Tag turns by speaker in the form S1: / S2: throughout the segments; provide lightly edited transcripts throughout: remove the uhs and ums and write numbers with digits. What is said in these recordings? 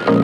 S1: Hi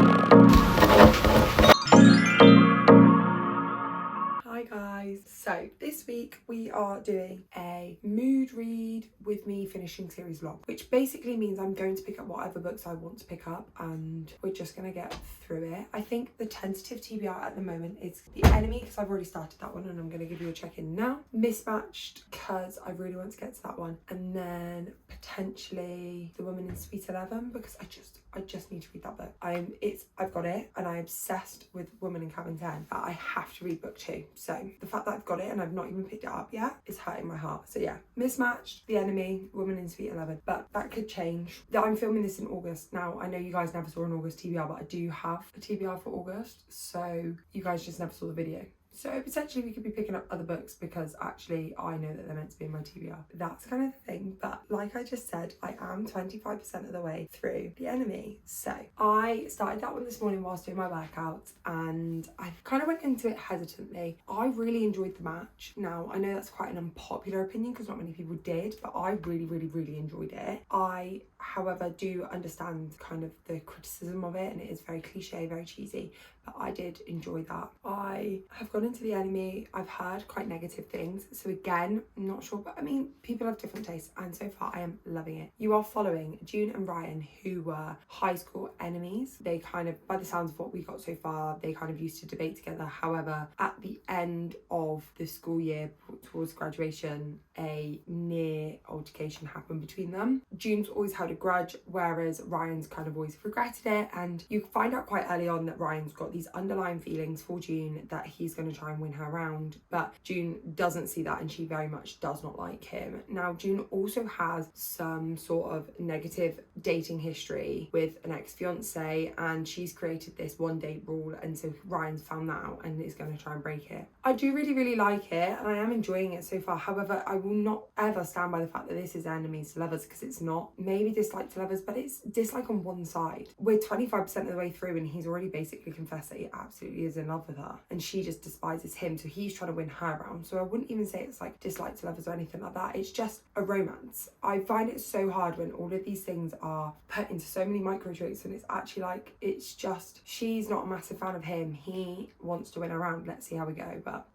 S1: guys, so this week we are doing a mood read with me finishing series vlog, which basically means I'm going to pick up whatever books I want to pick up and we're just going to get through it. I think the tentative TBR at the moment is The Enemy, because I've already started that one and I'm going to give you a check-in now. Mismatched, because I really want to get to that one, and then potentially The Woman in Suite 11, because I just need to read that book. I've got it and I'm obsessed with Woman in Cabin 10 that I have to read book 2. So the fact that I've got it and I've not even picked it up yet is hurting my heart. So yeah, Mismatched, The Enemy, Woman in Suite 11, but that could change. I'm filming this in August. Now, I know you guys never saw an August TBR, but I do have a TBR for August. So you guys just never saw the video. So potentially we could be picking up other books because actually I know that they're meant to be in my TBR. That's kind of the thing. But like I just said, I am 25% of the way through The Enemy. So I started that one this morning whilst doing my workouts and I kind of went into it hesitantly. I really enjoyed the match. Now, I know that's quite an unpopular opinion because not many people did, but I really enjoyed it. I, however, do understand kind of the criticism of it and it is very cliche, very cheesy, but I did enjoy that. I have gone into The Enemy. I've heard quite negative things. So again, I'm not sure, but I mean, people have different tastes and so far I am loving it. You are following June and Ryan, who were high school enemies. They kind of, by the sounds of what we got so far, they kind of used to debate together. However, at the end of the school year towards graduation, a near altercation happened between them. June's always held a grudge, whereas Ryan's kind of always regretted it. And you find out quite early on that Ryan's got these underlying feelings for June that he's going to try and win her around, but June doesn't see that and she very much does not like him. Now, June also has some sort of negative dating history with an ex-fiance and she's created this one date rule, and so Ryan's found that out and is going to try and break it. I do really like it and I am enjoying it so far. However, I will not ever stand by the fact that this is enemies to lovers, because it's not. Maybe dislike to lovers, but it's dislike on one side. We're 25% of the way through and he's already basically confessed that he absolutely is in love with her and she just despises him, so he's trying to win her around. So I wouldn't even say it's like dislike to lovers or anything like that. It's just a romance. I find it so hard when all of these things are put into so many micro traits and it's actually like, it's just, she's not a massive fan of him, he wants to win her around. Let's see how we go. But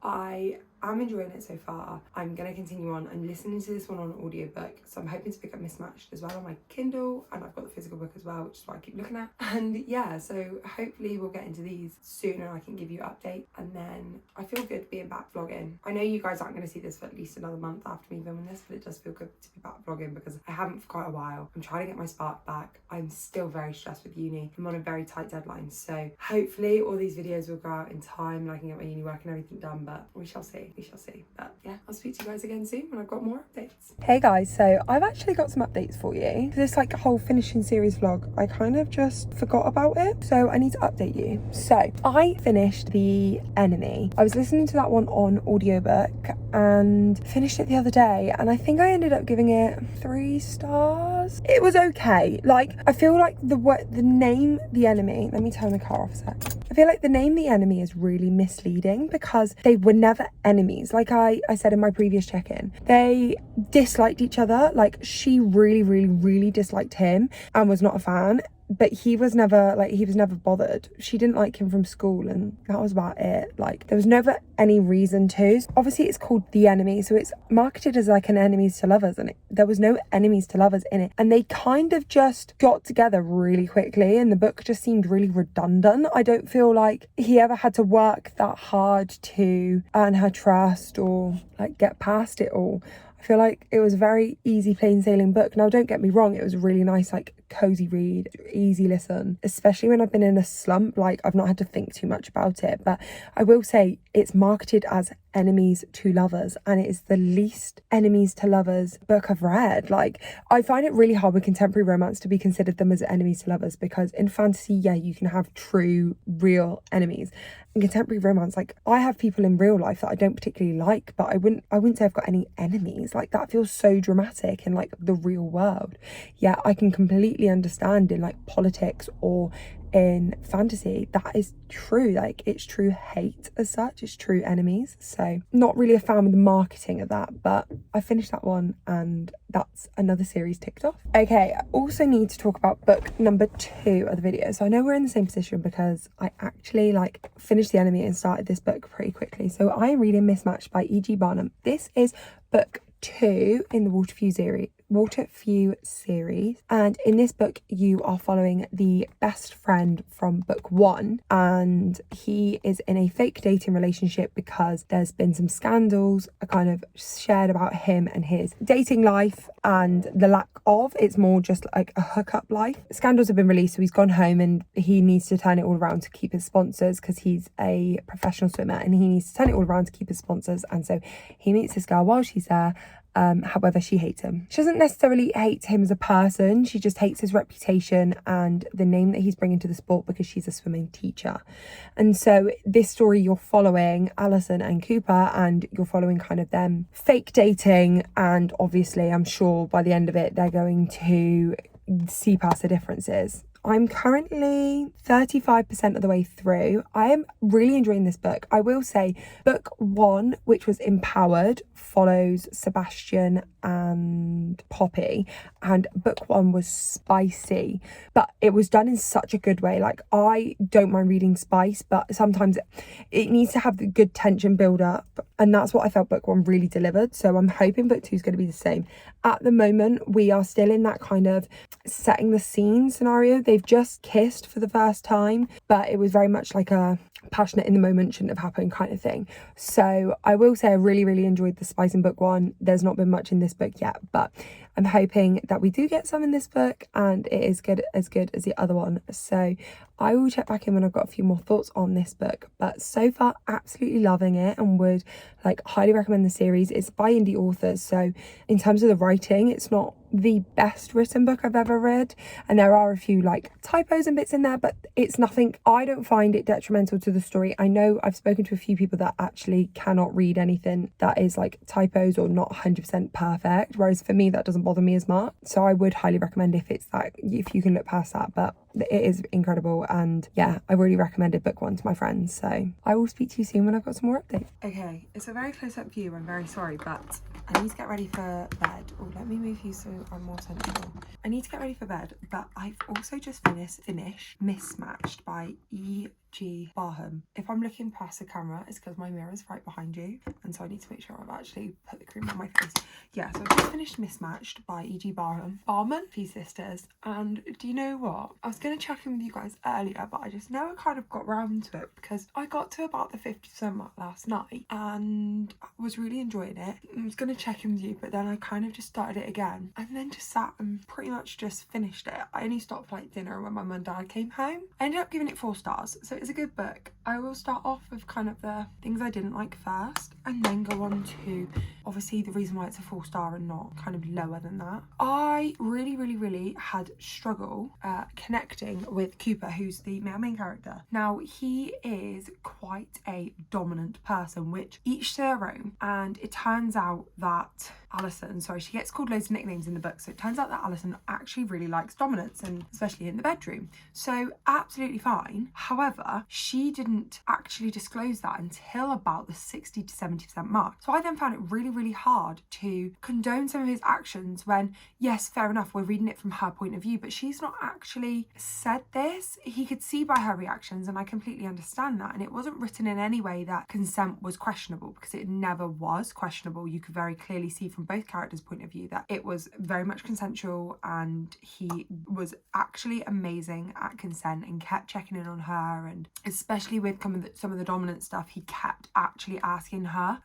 S1: I'm enjoying it so far. I'm going to continue on. I'm listening to this one on audiobook, so I'm hoping to pick up Mismatched as well on my Kindle, and I've got the physical book as well, which is what I keep looking at. And yeah, so hopefully we'll get into these soon and I can give you an update. And then I feel good being back vlogging. I know you guys aren't going to see this for at least another month after me filming this, but it does feel good to be back vlogging because I haven't for quite a while. I'm trying to get my spark back. I'm still very stressed with uni. I'm on a very tight deadline, so hopefully all these videos will go out in time and I can get my uni work and everything done, but we shall see. But yeah, I'll speak to you guys again soon when I've got more updates. Hey guys, so I've actually got some updates for you. This like whole finishing series vlog, I kind of just forgot about it, so I need to update you. So I finished The Enemy. I was listening to that one on audiobook and finished it the other day, and I think I ended up giving it 3 stars. It was okay. Like, I feel like the name The Enemy, let me turn the car off a sec. I feel like the name The Enemy is really misleading because they were never enemies. Like I said in my previous check-in, they disliked each other. Like, she really disliked him and was not a fan, but he was never bothered. She didn't like him from school and that was about it. Like, there was never any reason to. Obviously it's called The Enemy, so it's marketed as like an enemies to lovers, and there was no enemies to lovers in it, and they kind of just got together really quickly and the book just seemed really redundant. I don't feel like he ever had to work that hard to earn her trust or like get past it all. I feel like it was a very easy, plain sailing book. Now, don't get me wrong, it was a really nice, like, cozy read, easy listen, especially when I've been in a slump. Like, I've not had to think too much about it, but I will say it's marketed as enemies to lovers, and it is the least enemies to lovers book I've read. Like, I find it really hard with contemporary romance to be considered them as enemies to lovers, because in fantasy, yeah, you can have true, real enemies. In contemporary romance, like, I have people in real life that I don't particularly like, but I wouldn't say I've got any enemies. Like, that feels so dramatic in like the real world. Yeah, I can completely understand in like politics or in fantasy, that is true. Like, it's true hate as such, it's true enemies. So not really a fan of the marketing of that, but I finished that one and that's another series ticked off. Okay, I also need to talk about book number 2 of the video. So I know we're in the same position because I actually like finished The Enemy and started this book pretty quickly. So I am reading Mismatched by E.G. Barnum. This is book 2 in the Water Few series, and in this book you are following the best friend from book 1, and he is in a fake dating relationship because there's been some scandals kind of shared about him and his dating life, and the lack of, it's more just like a hookup life. Scandals have been released, so he's gone home and he needs to turn it all around to keep his sponsors because he's a professional swimmer and he needs to turn it all around to keep his sponsors. And so he meets this girl while she's there. However, she hates him. She doesn't necessarily hate him as a person, she just hates his reputation and the name that he's bringing to the sport because she's a swimming teacher. And so this story, you're following Alison and Cooper and you're following kind of them fake dating, and obviously I'm sure by the end of it they're going to see past the differences. I'm currently 35% of the way through. I am really enjoying this book. I will say book 1, which was Empowered, follows Sebastian and Poppy, and book 1 was spicy, but it was done in such a good way. Like, I don't mind reading spice, but sometimes it needs to have the good tension build up, and that's what I felt book 1 really delivered. So I'm hoping book 2 is going to be the same. At the moment we are still in that kind of setting the scene scenario. They've just kissed for the first time, but it was very much like a passionate in the moment, shouldn't have happened kind of thing. So I will say I really enjoyed the spice in book 1. There's not been much in this book yet, but I'm hoping that we do get some in this book and it is good as the other one. So I will check back in when I've got a few more thoughts on this book, but so far absolutely loving it and would like highly recommend the series. It's by indie authors, so in terms of the writing, it's not the best written book I've ever read, and there are a few like typos and bits in there, but it's nothing, I don't find it detrimental to the story. I know I've spoken to a few people that actually cannot read anything that is like typos or not 100% perfect, whereas for me that doesn't bother me as much. So I would highly recommend if you can look past that, but it is incredible. And yeah, I really recommended book 1 to my friends, so I will speak to you soon when I've got some more updates. Okay, it's a very close-up view, I'm very sorry, but I need to get ready for bed. Oh, let me move you so I'm more central. I need to get ready for bed, but I've also just finished Mismatched by E.G. Barnum. If I'm looking past the camera, it's because my mirror is right behind you, and so I need to make sure I've actually put the cream on my face. Yeah, so I've just finished Mismatched by E.G. Barnum. Barman, two sisters, and do you know what? I was going to check in with you guys earlier, but I just never kind of got round to it because I got to about the 50% mark last night and I was really enjoying it. I was going to check in with you, but then I kind of just started it again and then just sat and pretty much just finished it. I only stopped for like dinner when my mum and dad came home. I ended up giving it 4 stars, so it's a good book. I will start off with kind of the things I didn't like first and then go on to obviously the reason why it's a 4-star and not kind of lower than that. I really had struggle connecting with Cooper, who's the main character. Now, he is quite a dominant person, which each to their own, and it turns out that Alison, she gets called loads of nicknames in the book, so it turns out that Alison actually really likes dominance, and especially in the bedroom. So absolutely fine. However, she didn't actually disclose that until about the 60 to 70% mark. So I then found it really hard to condone some of his actions when, yes, fair enough, we're reading it from her point of view, but she's not actually said this. He could see by her reactions, and I completely understand that, and it wasn't written in any way that consent was questionable, because it never was questionable. You could very clearly see from both characters' point of view that it was very much consensual, and he was actually amazing at consent and kept checking in on her, and especially with some of the dominant stuff, he kept actually asking her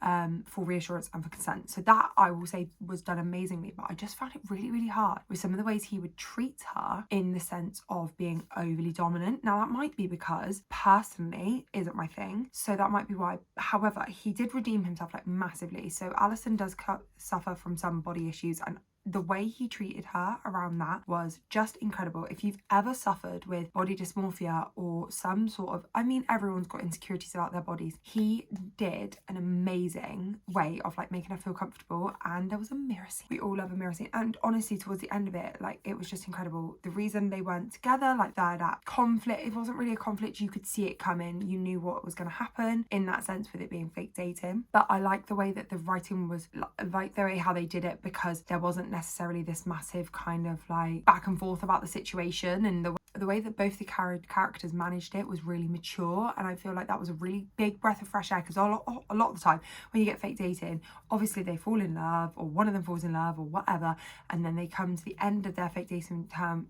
S1: for reassurance and for consent. So that, I will say, was done amazingly, but I just found it really hard with some of the ways he would treat her in the sense of being overly dominant. Now, that might be because personally isn't my thing, so that might be why. However, he did redeem himself like massively. So Alison does suffer from some body issues, and the way he treated her around that was just incredible. If you've ever suffered with body dysmorphia or some sort of, I mean, everyone's got insecurities about their bodies. He did an amazing way of like making her feel comfortable, and there was a mirror scene. We all love a mirror scene, and honestly towards the end of it, like, it was just incredible. The reason they weren't together, like that conflict, it wasn't really a conflict, you could see it coming, you knew what was going to happen in that sense with it being fake dating. But I like the way that the writing was, like the way how they did it, because there wasn't necessarily this massive kind of like back and forth about the situation, and the way that both the characters managed it was really mature. And I feel like that was a really big breath of fresh air, because a lot of the time when you get fake dating, obviously they fall in love, or one of them falls in love or whatever, and then they come to the end of their fake dating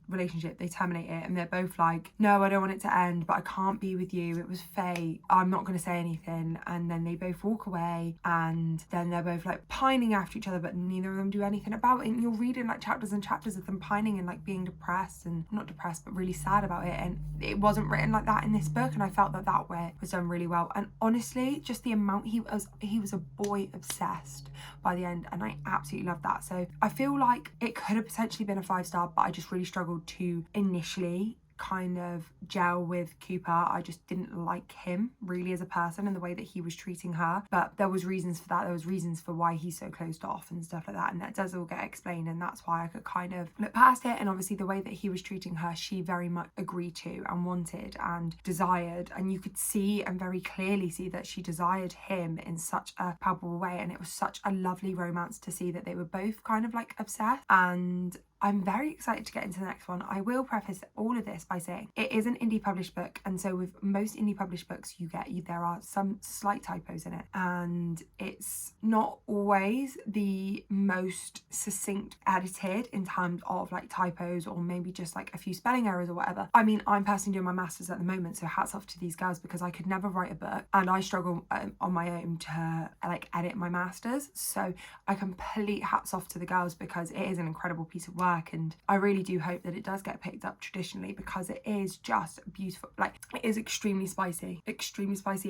S1: relationship, they terminate it, and they're both like, no, I don't want it to end, but I can't be with you, it was fate, I'm not going to say anything. And then they both walk away, and then they're both like pining after each other, but neither of them do anything about it. And you're reading like chapters and chapters of them pining and like being depressed, and not depressed but really sad about it. And it wasn't written like that in this book, and I felt that way was done really well. And honestly, just the amount he was a boy obsessed by the end, and I absolutely loved that. So I feel like it could have potentially been a 5-star, but I just really struggled to initially kind of gel with Cooper. I just didn't like him really as a person and the way that he was treating her, but there was reasons for that. There was reasons for why he's so closed off and stuff like that, and that does all get explained, and that's why I could kind of look past it. And obviously the way that he was treating her, she very much agreed to and wanted and desired, and you could see and very clearly see that she desired him in such a palpable way. And it was such a lovely romance to see that they were both kind of like obsessed, and I'm very excited to get into the next one. I will preface all of this by saying it is an indie published book, and so with most indie published books there are some slight typos in it, and it's not always the most succinct edited in terms of like typos, or maybe just like a few spelling errors or whatever. I mean, I'm personally doing my masters at the moment, so hats off to these girls, because I could never write a book, and I struggle on my own to like edit my masters. So I complete hats off to the girls, because it is an incredible piece of work, and I really do hope that it does get picked up traditionally, because it is just beautiful. Like, it is extremely spicy,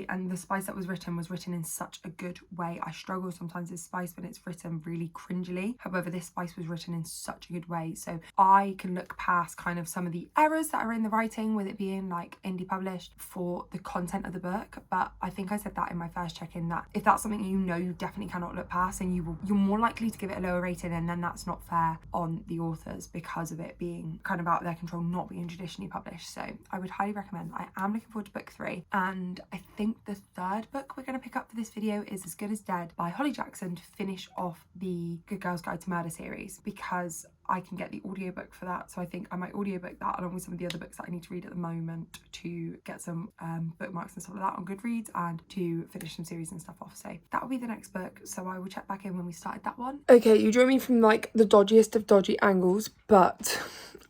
S1: and the spice that was written in such a good way. I struggle sometimes with spice when it's written really cringily. However, this spice was written in such a good way, so I can look past kind of some of the errors that are in the writing with it being like indie published for the content of the book. But I think I said that in my first check-in, that if that's something you definitely cannot look past, and you're more likely to give it a lower rating, and then that's not fair on the authors because of it being kind of out of their control, not being traditionally published. So I would highly recommend. I am looking forward to book 3, and I think the third book we're going to pick up for this video is As Good as Dead by Holly Jackson, to finish off the Good Girls Guide to Murder series, because I can get the audiobook for that. So I think I might audiobook that along with some of the other books that I need to read at the moment, to get some bookmarks and stuff like that on Goodreads, and to finish some series and stuff off. So that will be the next book, so I will check back in when we started that one. Okay, you joined me from like the dodgiest of dodgy angles, but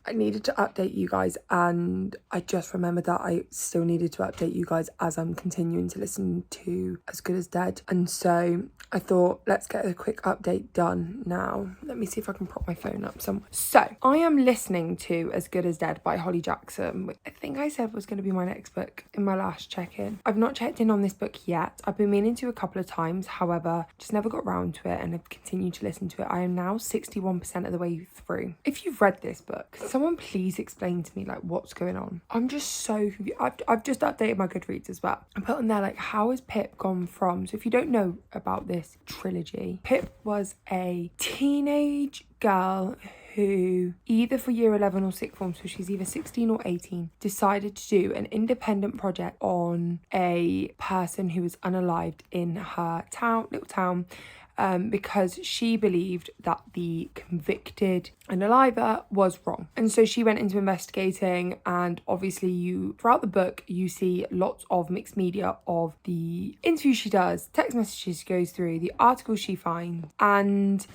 S1: I needed to update you guys, and I just remembered that I still needed to update you guys as I'm continuing to listen to As Good as Dead. And so I thought, let's get a quick update done now. Let me see if I can prop my phone up somewhere. So I am listening to As Good as Dead by Holly Jackson, which I think I said was going to be my next book in my last check-in. I've not checked in on this book yet. I've been meaning to a couple of times, however, just never got round to it, and I've continued to listen to it. I am now 61% of the way through. If you've read this book, someone please explain to me like what's going on. I'm just so confused. I've just updated my Goodreads as well. I put on there like, how has Pip gone from, so if you don't know about this trilogy, Pip was a teenage girl who, either for year 11 or sixth form, so she's either 16 or 18, decided to do an independent project on a person who was unalived in her little town, because she believed that the convicted unaliver was wrong. And so she went into investigating, and obviously throughout the book, you see lots of mixed media of the interviews she does, text messages she goes through, the articles she finds, and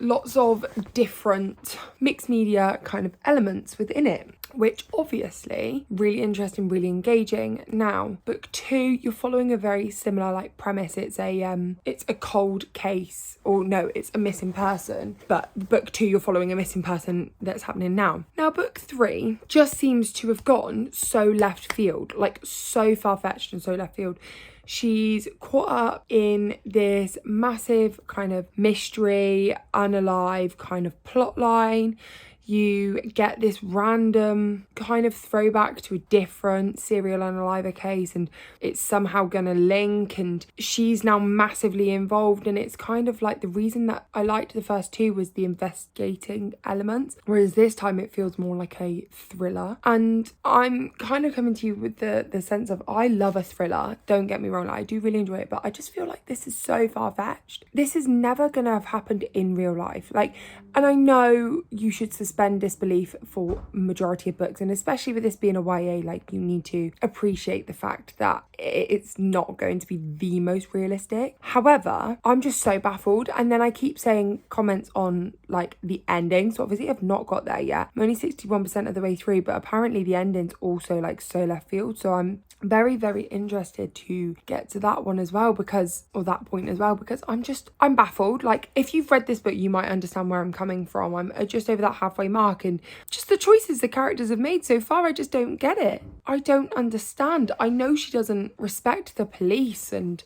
S1: lots of different mixed media kind of elements within it, which obviously really interesting, really engaging. Now, book 2, you're following a very similar like premise. It's a cold case, or no, it's a missing person. But book 2, you're following a missing person that's happening now. Now, book 3 just seems to have gone so left field, like so far-fetched and so left field. She's caught up in this massive kind of mystery, unalive kind of plot line. You get this random kind of throwback to a different serial unaliver case, and it's somehow gonna link, and she's now massively involved. And it's kind of like, the reason that I liked the first 2 was the investigating elements, whereas this time it feels more like a thriller. And I'm kind of coming to you with the sense of, I love a thriller, don't get me wrong, like, I do really enjoy it, but I just feel like this is so far-fetched. This is never gonna have happened in real life. Like, and I know you should suspend disbelief for majority of books, and especially with this being a YA, like, you need to appreciate the fact that it's not going to be the most realistic. However, I'm just so baffled. And then I keep saying comments on like the ending, so obviously I've not got there yet. I'm only 61% of the way through, but apparently the ending's also like so left field, so I'm very, very interested to get to that one as well, because, or that point as well, because I'm baffled. Like, if you've read this book, you might understand where I'm coming from. I'm just over that halfway mark, and just the choices the characters have made so far, I just don't get it. I don't understand. I know she doesn't respect the police, and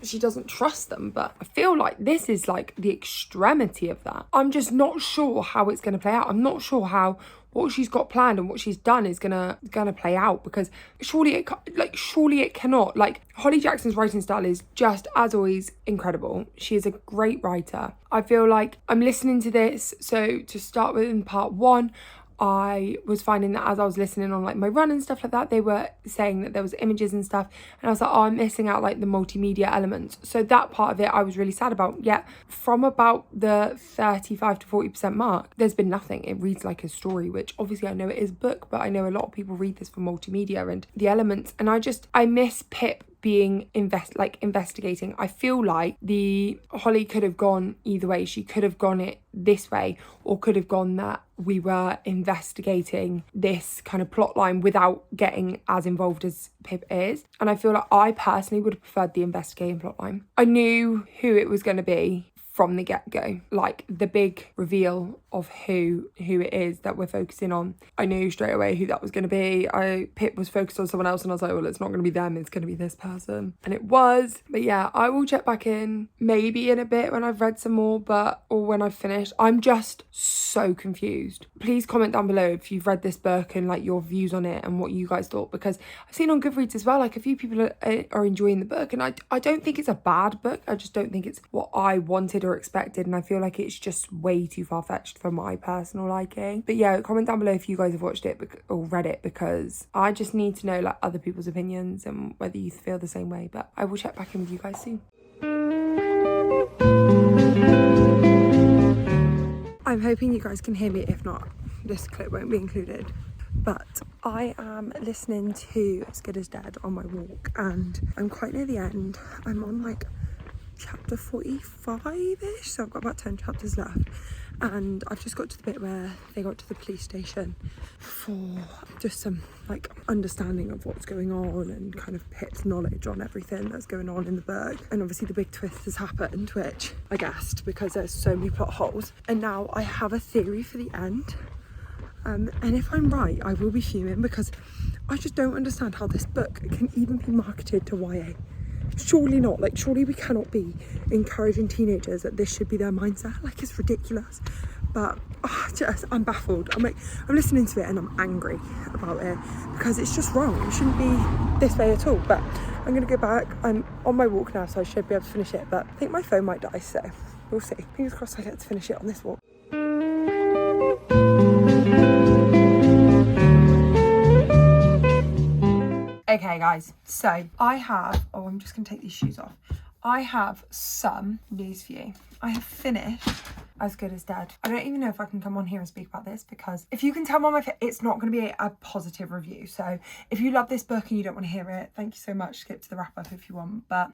S1: she doesn't trust them, but I feel like this is like the extremity of that. I'm just not sure how it's going to play out. I'm not sure how what she's got planned and what she's done is gonna play out, because surely it cannot. Like, Holly Jackson's writing style is just, as always, incredible. She is a great writer. I feel like I'm listening to this, so to start with, in part 1, I was finding that as I was listening on like my run and stuff like that, they were saying that there was images and stuff, and I was like, oh, I'm missing out like the multimedia elements. So that part of it I was really sad about. Yet from about the 35 to 40% mark, there's been nothing. It reads like a story, which obviously I know it is a book, but I know a lot of people read this for multimedia and the elements, and I miss Pip being investigating. I feel like the Holly could have gone either way. She could have gone it this way, or could have gone that we were investigating this kind of plot line without getting as involved as Pip is. And I feel like I personally would have preferred the investigating plot line. I knew who it was going to be from the get-go, like the big reveal of who it is that we're focusing on. I knew straight away who that was going to be. Pip was focused on someone else, and I was like, well, it's not going to be them, it's going to be this person. And it was. But yeah, I will check back in maybe in a bit when I've read some more, or when I've finished. I'm just so confused. Please comment down below if you've read this book and like your views on it and what you guys thought, because I've seen on Goodreads as well, like a few people are enjoying the book, and I don't think it's a bad book. I just don't think it's what I wanted or expected, and I feel like it's just way too far-fetched for my personal liking. But yeah, comment down below if you guys have watched it or read it, because I just need to know like other people's opinions and whether you feel the same way. But I will check back in with you guys soon. I'm hoping you guys can hear me. If not, this clip won't be included. But I am listening to As Good as Dead on my walk, and I'm quite near the end. I'm on like chapter 45-ish, so I've got about 10 chapters left, and I've just got to the bit where they got to the police station for just some like understanding of what's going on and kind of Pip's knowledge on everything that's going on in the book. And obviously the big twist has happened, which I guessed because there's so many plot holes, and now I have a theory for the end, and if I'm right I will be fuming, because I just don't understand how this book can even be marketed to YA. Surely not. Like, surely we cannot be encouraging teenagers that this should be their mindset. Like, it's ridiculous. But I'm baffled. I'm listening to it and I'm angry about it, because it's just wrong. It shouldn't be this way at all. But I'm gonna go back. I'm on my walk now, so I should be able to finish it, but I think my phone might die, so we'll see. Fingers crossed I get to finish it on this walk. Okay guys, so I have, I'm just going to take these shoes off. I have some news for you. I have finished As Good as Dead. I don't even know if I can come on here and speak about this, because if you can tell by my face, it's not going to be a positive review. So if you love this book and you don't want to hear it, thank you so much. Skip to the wrap up if you want. But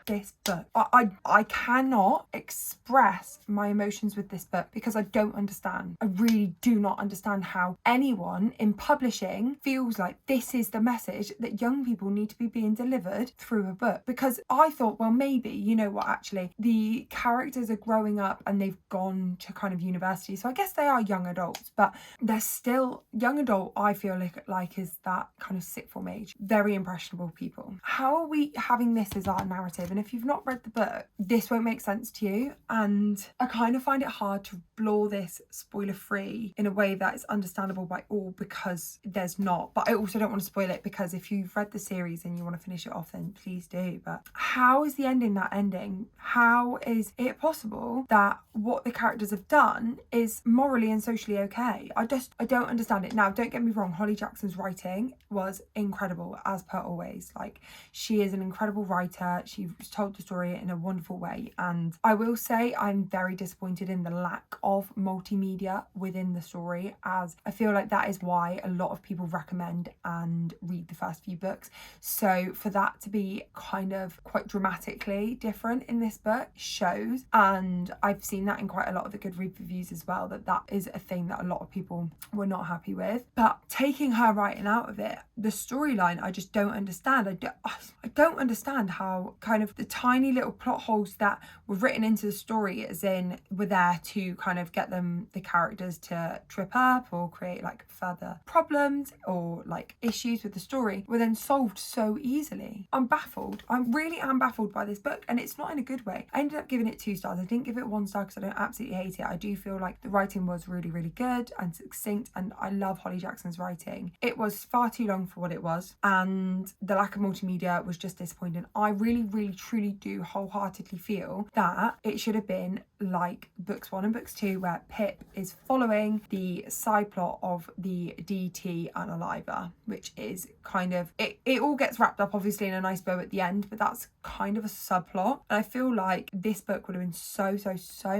S1: this book. I cannot express my emotions with this book because I don't understand. I really do not understand how anyone in publishing feels like this is the message that young people need to be being delivered through a book. Because I thought, well, maybe, you know what, actually, the characters are growing up and they've gone to kind of university. So I guess they are young adults, but they're still young adult. I feel like is that kind of sixth form age. Very impressionable people. How are we having this as our narrative? And if you've not read the book, this won't make sense to you. And I kind of find it hard to explore this spoiler free in a way that is understandable by all, because there's not. But I also don't want to spoil it, because if you've read the series and you want to finish it off, then please do. But how is the ending that ending? How is it possible that what the characters have done is morally and socially okay? I don't understand it. Now, don't get me wrong, Holly Jackson's writing was incredible, as per always. Like, she is an incredible writer. She told the story in a wonderful way. And I will say I'm very disappointed in the lack of multimedia within the story, as I feel like that is why a lot of people recommend and read the first few books. So for that to be kind of quite dramatically different in this book shows, and I've seen that in quite a lot of the Goodreads reviews as well, that is a thing that a lot of people were not happy with. But taking her writing out of it, the storyline, I just don't understand. I don't understand how kind of the tiny little plot holes that were written into the story, as in were there to kind of get the characters to trip up or create like further problems or like issues with the story, were then solved so easily. I'm baffled. I really am baffled by this book, and it's not in a good way. I ended up giving it 2 stars. I didn't give it 1 star because I don't absolutely hate it. I do feel like the writing was really, really good and succinct, and I love Holly Jackson's writing. It was far too long for what it was, and the lack of multimedia was just disappointing. I really, really, truly do wholeheartedly feel that it should have been like books 1 and books 2, where Pip is following the side plot of the DT unaliver, which is kind of it all gets wrapped up obviously in a nice bow at the end, but that's kind of a subplot. And I feel like this book would have been so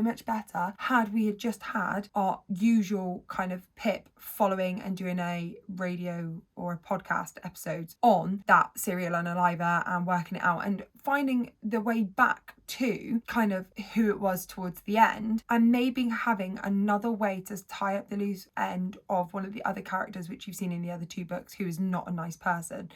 S1: much better had we had just had our usual kind of Pip following and doing a radio or a podcast episodes on that serial unaliver and working it out and finding the way back to kind of who it was towards the end, and maybe having another way to tie up the loose end of one of the other characters which you've seen in the other 2 books, who is not a nice person.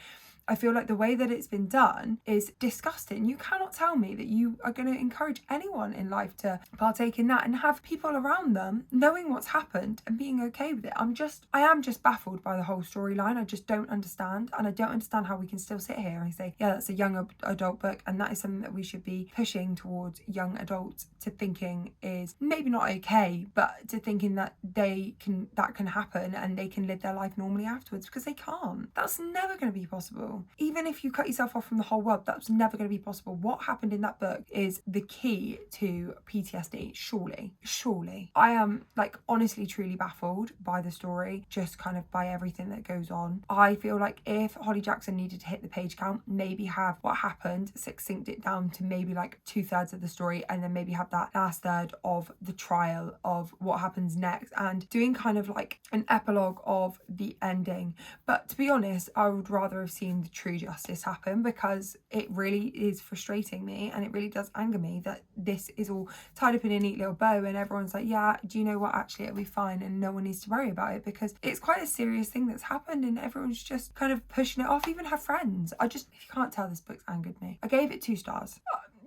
S1: I feel like the way that it's been done is disgusting. You cannot tell me that you are going to encourage anyone in life to partake in that and have people around them knowing what's happened and being okay with it. I am just baffled by the whole storyline. I just don't understand, and I don't understand how we can still sit here and say, yeah, that's a young adult book, and that is something that we should be pushing towards young adults to thinking is maybe not okay, but to thinking that that can happen and they can live their life normally afterwards, because they can't. That's never going to be possible. Even if you cut yourself off from the whole world, that's never going to be possible. What happened in that book is the key to PTSD, surely. I am like honestly truly baffled by the story, just kind of by everything that goes on. I feel like if Holly Jackson needed to hit the page count, maybe have what happened, succinct it down to maybe like 2/3 of the story, and then maybe have that last third of the trial of what happens next, and doing kind of like an epilogue of the ending. But to be honest, I would rather have seen the true justice happen, because it really is frustrating me and it really does anger me that this is all tied up in a neat little bow and everyone's like, yeah, do you know what, actually it'll be fine and no one needs to worry about it, because it's quite a serious thing that's happened and everyone's just kind of pushing it off, even her friends. If you can't tell, this book's angered me. I gave it 2 stars.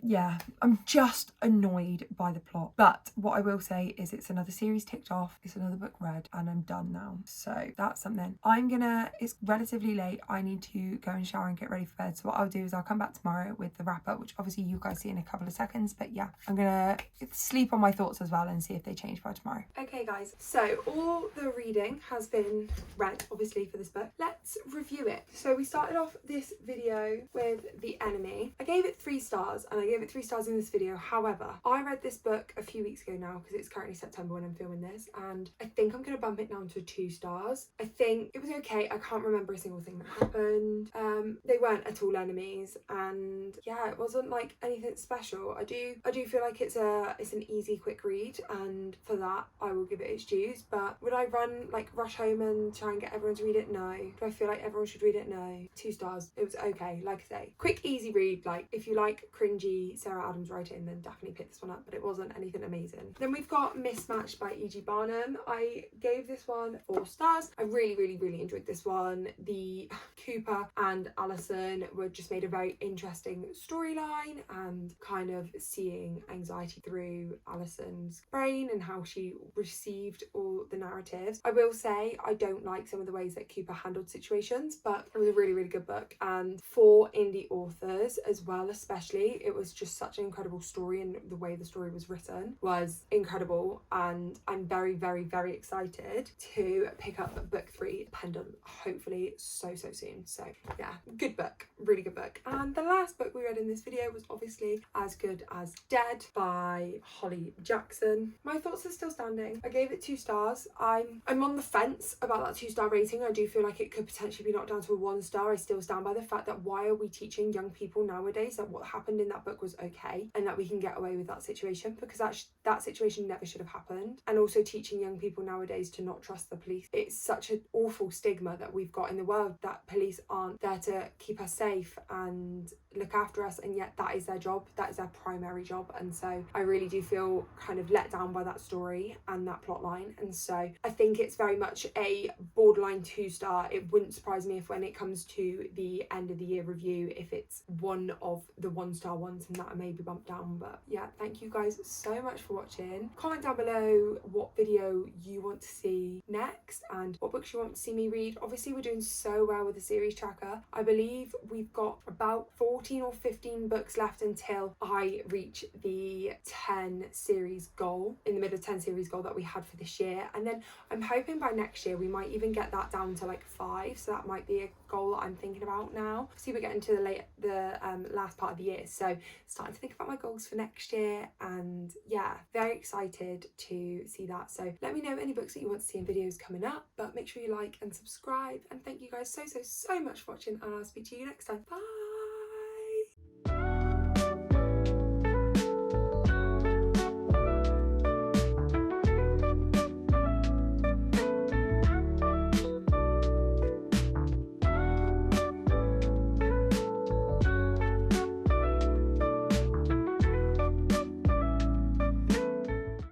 S1: Yeah, I'm just annoyed by the plot. But what I will say is it's another series ticked off, it's another book read, and I'm done now. So that's something. It's relatively late. I need to go and shower and get ready for bed. So what I'll do is I'll come back tomorrow with the wrap up, which obviously you guys see in a couple of seconds. But yeah, I'm gonna sleep on my thoughts as well and see if they change by tomorrow. Okay guys, so all the reading has been read, obviously, for this book. Let's review it. So we started off this video with The Enemy. I gave it 3 stars and I gave gave it 3 stars in this video. However, I read this book a few weeks ago now because it's currently September when I'm filming this, and I think I'm going to bump it down to 2 stars. I think it was okay. I can't remember a single thing that happened. They weren't at all enemies, and yeah, it wasn't like anything special. I do feel like it's an easy, quick read, and for that I will give it its dues. But would I rush home and try and get everyone to read it? No. Do I feel like everyone should read it? No. 2 stars. It was okay. Like I say, quick, easy read. Like if you like cringy Sarah Adams writing, then definitely pick this one up, but it wasn't anything amazing. Then we've got Mismatched by E.G. Barnum. I gave this one 4 stars. I really enjoyed this one. The Cooper and Alison were just made a very interesting storyline, and kind of seeing anxiety through Alison's brain and how she received all the narratives. I will say I don't like some of the ways that Cooper handled situations, but it was a really good book, and for indie authors as well especially, it was just such an incredible story, and the way the story was written was incredible, and I'm very excited to pick up book 3 Pendant, hopefully so soon. So yeah, good book, really good book. And the last book we read in this video was obviously As Good as Dead by Holly Jackson. My thoughts are still standing. I gave it 2 stars. I'm on the fence about that 2-star rating. I do feel like it could potentially be knocked down to a 1 star. I still stand by the fact that why are we teaching young people nowadays that what happened in that book was okay and that we can get away with that situation, because that situation never should have happened. And also teaching young people nowadays to not trust the police. It's such an awful stigma that we've got in the world, that police aren't there to keep us safe and look after us, and yet that is their job, that is their primary job. And so I really do feel kind of let down by that story and that plot line, and so I think it's very much a borderline 2-star. It wouldn't surprise me if when it comes to the end of the year review, if it's one of the 1-star ones, and that I may be bumped down. But yeah, thank you guys so much for watching. Comment down below what video you want to see next and what books you want to see me read. Obviously we're doing so well with the series tracker. I believe we've got about 14 or 15 books left until I reach the 10 series goal, in the middle of 10 series goal that we had for this year, and then I'm hoping by next year we might even get that down to like 5, so that might be a goal that I'm thinking about now. See, we're getting to the last part of the year, so starting to think about my goals for next year, and yeah, very excited to see that. So let me know any books that you want to see in videos coming up, but make sure you like and subscribe, and thank you guys so much for watching, and I'll speak to you next time. Bye.